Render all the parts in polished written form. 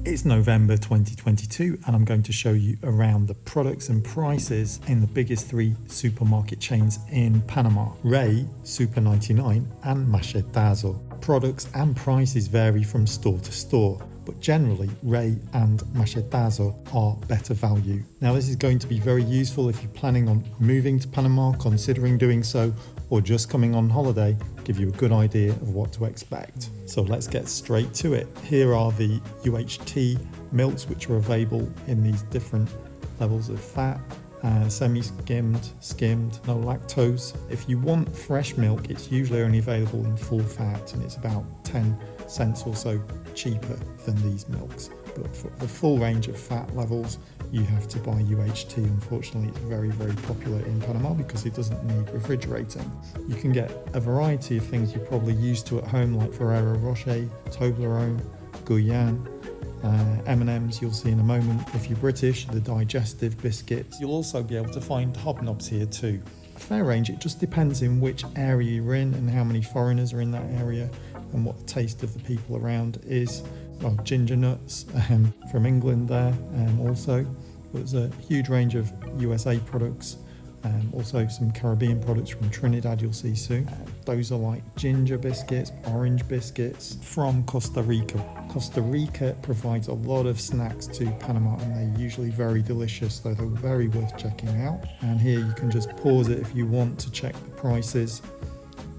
It's November 2022 and I'm going to show you around the products and prices in the biggest 3 supermarket chains in Panama: Rey, Super 99 and Machetazo. Products and prices vary from store to store, but generally Rey and Machetazo are better value. Now this is going to be very useful if you're planning on moving to Panama, considering doing so, or just coming on holiday. Give you a good idea of what to expect. So let's get straight to it. Here are the UHT milks which are available in these different levels of fat. Semi-skimmed, skimmed, no lactose. If you want fresh milk, it's usually only available in full fat and it's about 10 cents or so cheaper than these milks. But for the full range of fat levels, you have to buy UHT. Unfortunately, it's very, very popular in Panama because it doesn't need refrigerating. You can get a variety of things you're probably used to at home, like Ferrero Rocher, Toblerone, Guyane, M&M's you'll see in a moment. If you're British, the digestive biscuits. You'll also be able to find hobnobs here too. A fair range. It just depends in which area you're in and how many foreigners are in that area and what the taste of the people around is. Well, ginger nuts from England there also. There's a huge range of USA products. Also some Caribbean products from Trinidad you'll see soon. Those are like ginger biscuits, orange biscuits from Costa Rica. Costa Rica provides a lot of snacks to Panama and they're usually very delicious, so they're very worth checking out. And here you can just pause it if you want to check the prices.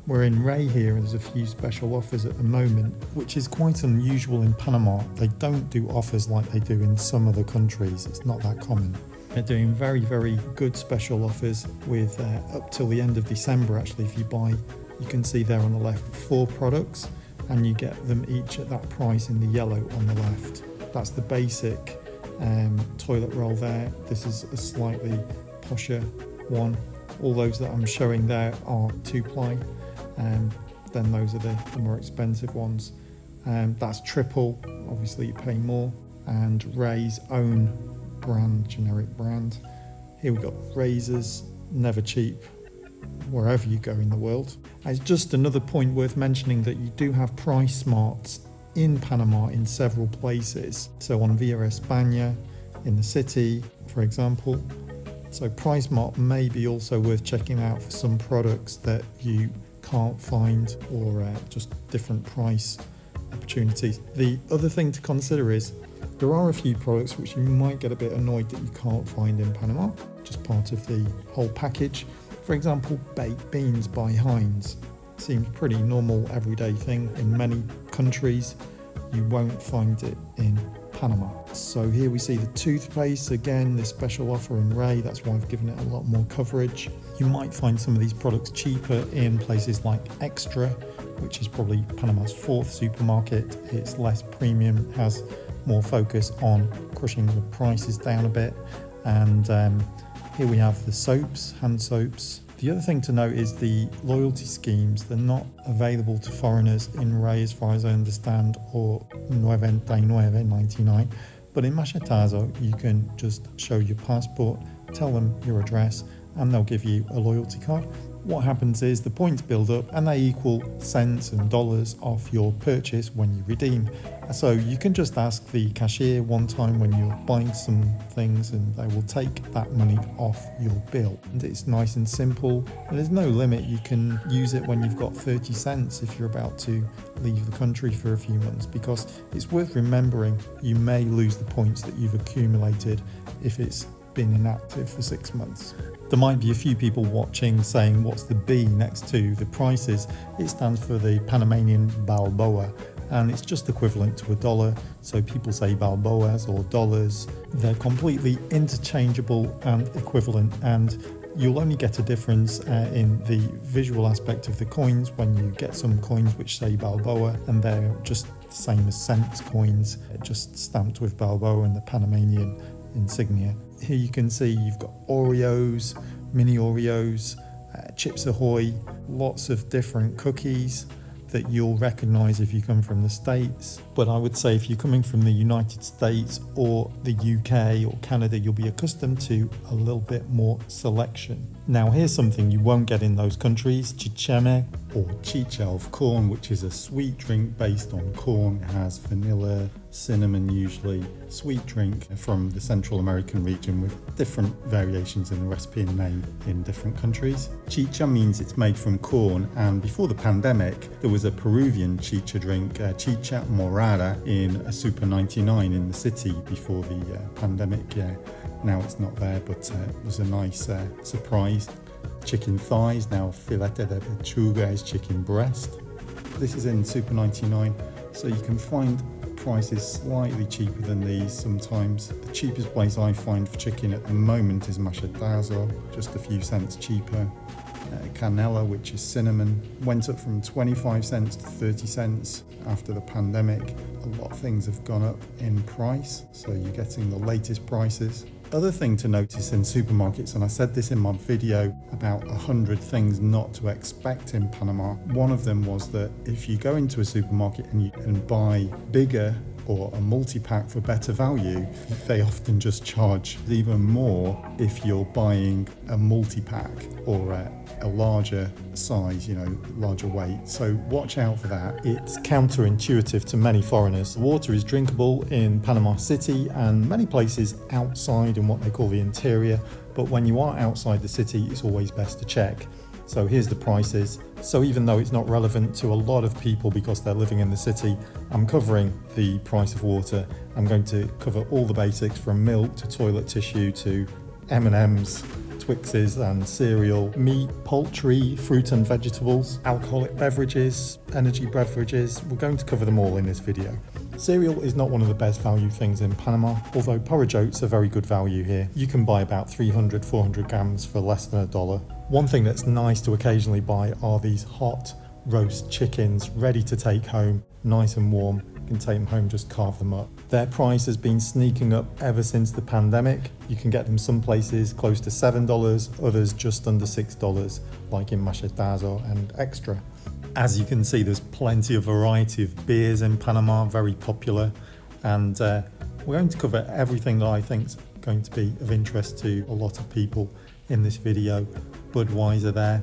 We're in Rey here and there's a few special offers at the moment, which is quite unusual in Panama. They don't do offers like they do in some other countries. It's not that common. They're doing very, very good special offers with up till the end of December actually. If you buy, you can see there on the left, 4 products and you get them each at that price in the yellow on the left. That's the basic toilet roll there. This is a slightly posher one. All those that I'm showing there are 2-ply. Then those are the more expensive ones. That's triple, obviously you pay more. And Rey's own brand, generic brand. Here we've got razors, never cheap, wherever you go in the world. It's just another point worth mentioning that you do have price smarts in Panama in several places. So on Via España, in the city, for example. So Price Mart may be also worth checking out for some products that you can't find or just different price opportunities. The other thing to consider is there are a few products which you might get a bit annoyed that you can't find in Panama, just part of the whole package. For example, baked beans by Heinz. Seems pretty normal everyday thing in many countries. You won't find it in Panama. So here we see the toothpaste, again this special offer in Rey, that's why I've given it a lot more coverage. You might find some of these products cheaper in places like Extra, which is probably Panama's 4th supermarket. It's less premium, has more focus on crushing the prices down a bit. And here we have the soaps, hand soaps. The other thing to note is the loyalty schemes. They're not available to foreigners in Rey as far as I understand, or 99.99. But in Machetazo, you can just show your passport, tell them your address, and they'll give you a loyalty card. What happens is the points build up and they equal cents and dollars off your purchase when you redeem. So you can just ask the cashier one time when you're buying some things and they will take that money off your bill. And it's nice and simple and there's no limit. You can use it when you've got 30 cents if you're about to leave the country for a few months, because it's worth remembering you may lose the points that you've accumulated if it's been inactive for 6 months. There might be a few people watching saying, what's the B next to the prices? It stands for the Panamanian Balboa, and it's just equivalent to $1. So people say Balboas or dollars. They're completely interchangeable and equivalent, and you'll only get a difference in the visual aspect of the coins when you get some coins which say Balboa, and they're just the same as cents coins, just stamped with Balboa and the Panamanian insignia. Here you can see you've got Oreos, mini Oreos, Chips Ahoy, lots of different cookies that you'll recognize if you come from the States. But I would say if you're coming from the United States or the UK or Canada, you'll be accustomed to a little bit more selection. Now here's something you won't get in those countries: chicheme, or chicha of corn, which is a sweet drink based on corn. It has vanilla, cinnamon usually, sweet drink from the Central American region with different variations in the recipe and name in different countries. Chicha means it's made from corn, and before the pandemic there was a Peruvian chicha drink, chicha morada, in a Super 99 in the city before the pandemic. Now it's not there, but it was a nice surprise. Chicken thighs, now filete de pechuga is chicken breast. This is in Super 99, so you can find prices slightly cheaper than these sometimes. The cheapest place I find for chicken at the moment is machetazo, just a few cents cheaper. Canela, which is cinnamon, went up from 25 cents to 30 cents after the pandemic. A lot of things have gone up in price, so you're getting the latest prices. Other thing to notice in supermarkets, and I said this in my video about 100 things not to expect in Panama, one of them was that if you go into a supermarket and you can buy bigger or a multi-pack for better value, they often just charge even more if you're buying a multi-pack or a larger size, larger weight. So watch out for that. It's counterintuitive to many foreigners. The water is drinkable in Panama City and many places outside in what they call the interior, but when you are outside the city, it's always best to check. So here's the prices. So even though it's not relevant to a lot of people because they're living in the city, I'm covering the price of water. I'm going to cover all the basics from milk to toilet tissue to M&Ms, Twixes and cereal, meat, poultry, fruit and vegetables, alcoholic beverages, energy beverages. We're going to cover them all in this video. Cereal is not one of the best value things in Panama, although porridge oats are very good value here. You can buy about 300-400 grams for less than $1. One thing that's nice to occasionally buy are these hot roast chickens ready to take home, nice and warm. You can take them home, just carve them up. Their price has been sneaking up ever since the pandemic. You can get them some places close to $7, others just under $6, like in Machetazo and Extra. As you can see, there's plenty of variety of beers in Panama, very popular, and we're going to cover everything that I think is going to be of interest to a lot of people in this video. Budweiser there.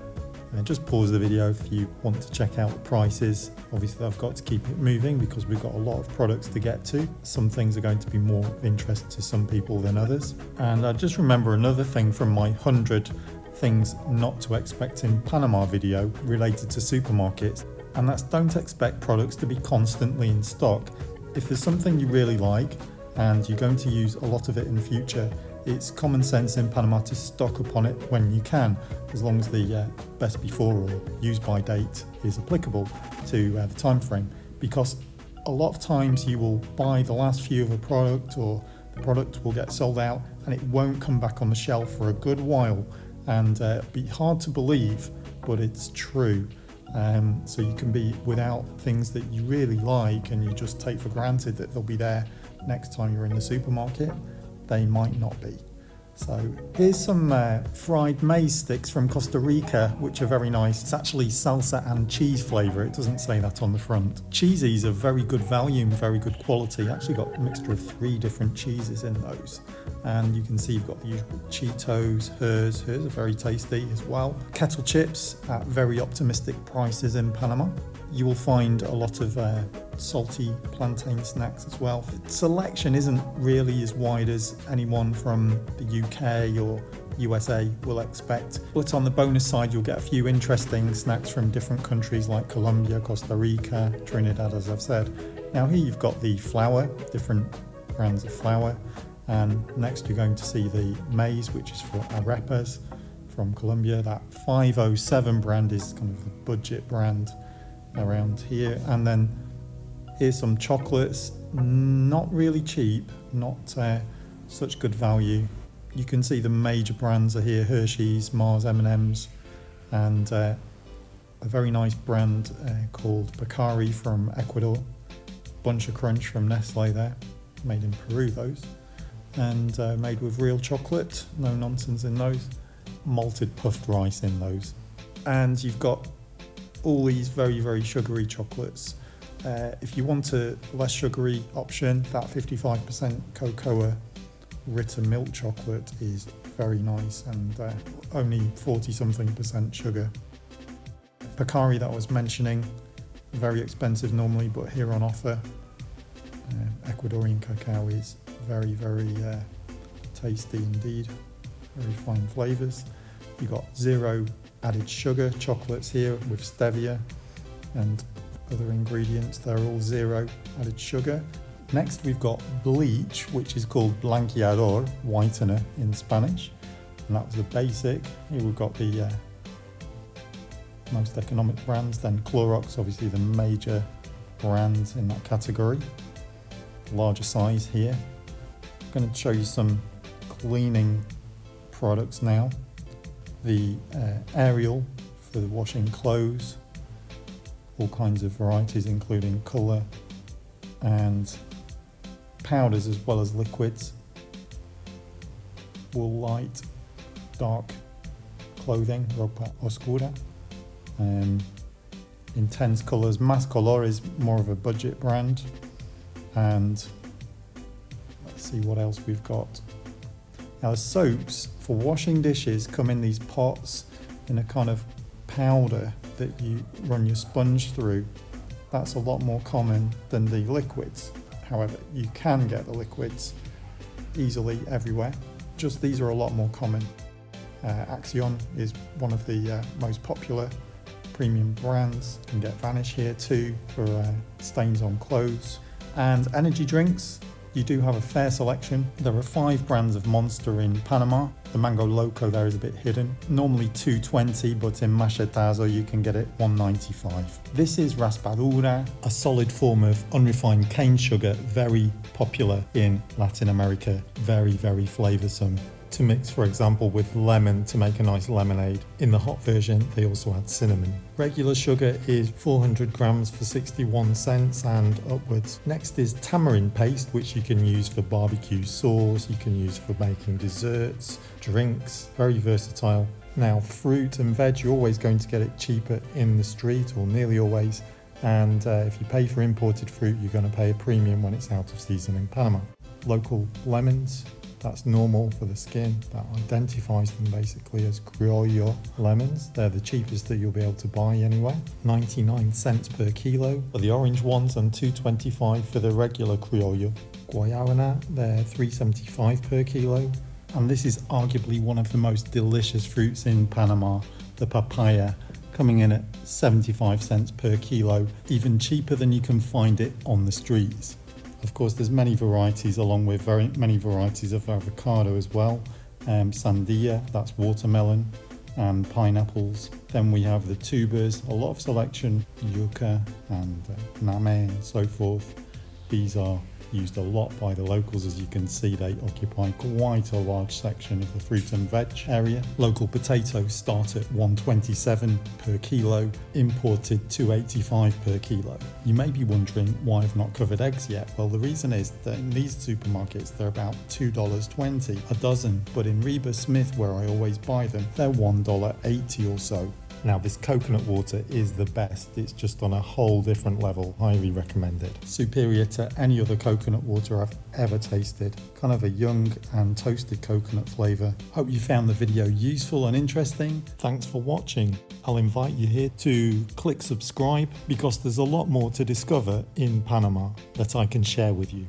Just pause the video if you want to check out the prices. Obviously I've got to keep it moving because we've got a lot of products to get to. Some things are going to be more of interest to some people than others. And I just remember another thing from my 100 things not to expect in Panama video related to supermarkets, and that's don't expect products to be constantly in stock. If there's something you really like and you're going to use a lot of it in the future, it's common sense in Panama to stock up on it when you can, as long as the best before or use by date is applicable to the time frame, because a lot of times you will buy the last few of a product, or the product will get sold out and it won't come back on the shelf for a good while, and it'll be hard to believe, but it's true. So you can be without things that you really like and you just take for granted that they'll be there next time you're in the supermarket. They might not be. So here's some fried maize sticks from Costa Rica, which are very nice. It's actually salsa and cheese flavour. It doesn't say that on the front. Cheesies are very good value and very good quality. Actually got a mixture of 3 different cheeses in those. And you can see you've got the usual Cheetos, hers are very tasty as well. Kettle chips at very optimistic prices in Panama. You will find a lot of salty plantain snacks as well. The selection isn't really as wide as anyone from the UK or USA will expect, but on the bonus side you'll get a few interesting snacks from different countries like Colombia, Costa Rica, Trinidad, as I've said. Now here you've got the flour, different brands of flour, and next you're going to see the maize, which is for arepas from Colombia. That 507 brand is kind of the budget brand around here. And then here's some chocolates, not really cheap, not such good value. You can see the major brands are here: Hershey's, Mars, M&M's, and a very nice brand called Bacari from Ecuador, Bunch of Crunch from Nestle there, made in Peru those, and made with real chocolate, no nonsense in those, malted puffed rice in those. And you've got all these very, very sugary chocolates. If you want a less sugary option, that 55% cocoa Ritter milk chocolate is very nice, and only 40 something % sugar. Pacari that I was mentioning, very expensive normally, but here on offer. Ecuadorian cacao is very, very tasty indeed. Very fine flavours. You've got zero added sugar chocolates here with stevia and other ingredients. They're all zero added sugar. Next we've got bleach, which is called blanqueador, whitener in Spanish. And that was the basic. Here we've got the most economic brands. Then Clorox, obviously the major brands in that category. Larger size here. I'm going to show you some cleaning products now. The Ariel for the washing clothes, all kinds of varieties including colour and powders as well as liquids. Wool light, dark clothing, ropa oscura. Intense colours. Más Color is more of a budget brand. And let's see what else we've got. Now the soaps for washing dishes come in these pots in a kind of powder that you run your sponge through. That's a lot more common than the liquids. However, you can get the liquids easily everywhere. Just these are a lot more common. Axion is one of the most popular premium brands. You can get Vanish here too for stains on clothes. And energy drinks, you do have a fair selection. There are 5 brands of Monster in Panama. The Mango Loco there is a bit hidden. Normally $2.20, but in Machetazo you can get it $1.95. This is Raspadura, a solid form of unrefined cane sugar, very popular in Latin America, very, very flavoursome. To mix, for example, with lemon to make a nice lemonade. In the hot version, they also add cinnamon. Regular sugar is 400 grams for 61 cents and upwards. Next is tamarind paste, which you can use for barbecue sauce, you can use for making desserts, drinks, very versatile. Now, fruit and veg, you're always going to get it cheaper in the street, or nearly always. And if you pay for imported fruit, you're going to pay a premium when it's out of season in Panama. Local lemons. That's normal for the skin. That identifies them basically as criollo lemons. They're the cheapest that you'll be able to buy anyway. 99 cents per kilo for the orange ones and $2.25 for the regular criollo. Guayabana, they're $3.75 per kilo. And this is arguably one of the most delicious fruits in Panama, the papaya, coming in at 75 cents per kilo, even cheaper than you can find it on the streets. Of course, there's many varieties, along with very many varieties of avocado as well. Sandia, that's watermelon, and pineapples. Then we have the tubers, a lot of selection, yucca and name and so forth. These are used a lot by the locals. As you can see, they occupy quite a large section of the fruit and veg area. Local potatoes start at $1.27 per kilo, imported $2.85 per kilo. You may be wondering why I've not covered eggs yet. Well, the reason is that in these supermarkets they're about $2.20 a dozen, but in Reba Smith, where I always buy them, they're $1.80 or so. Now, this coconut water is the best. It's just on a whole different level. Highly recommended. Superior to any other coconut water I've ever tasted. Kind of a young and toasted coconut flavour. Hope you found the video useful and interesting. Thanks for watching. I'll invite you here to click subscribe because there's a lot more to discover in Panama that I can share with you.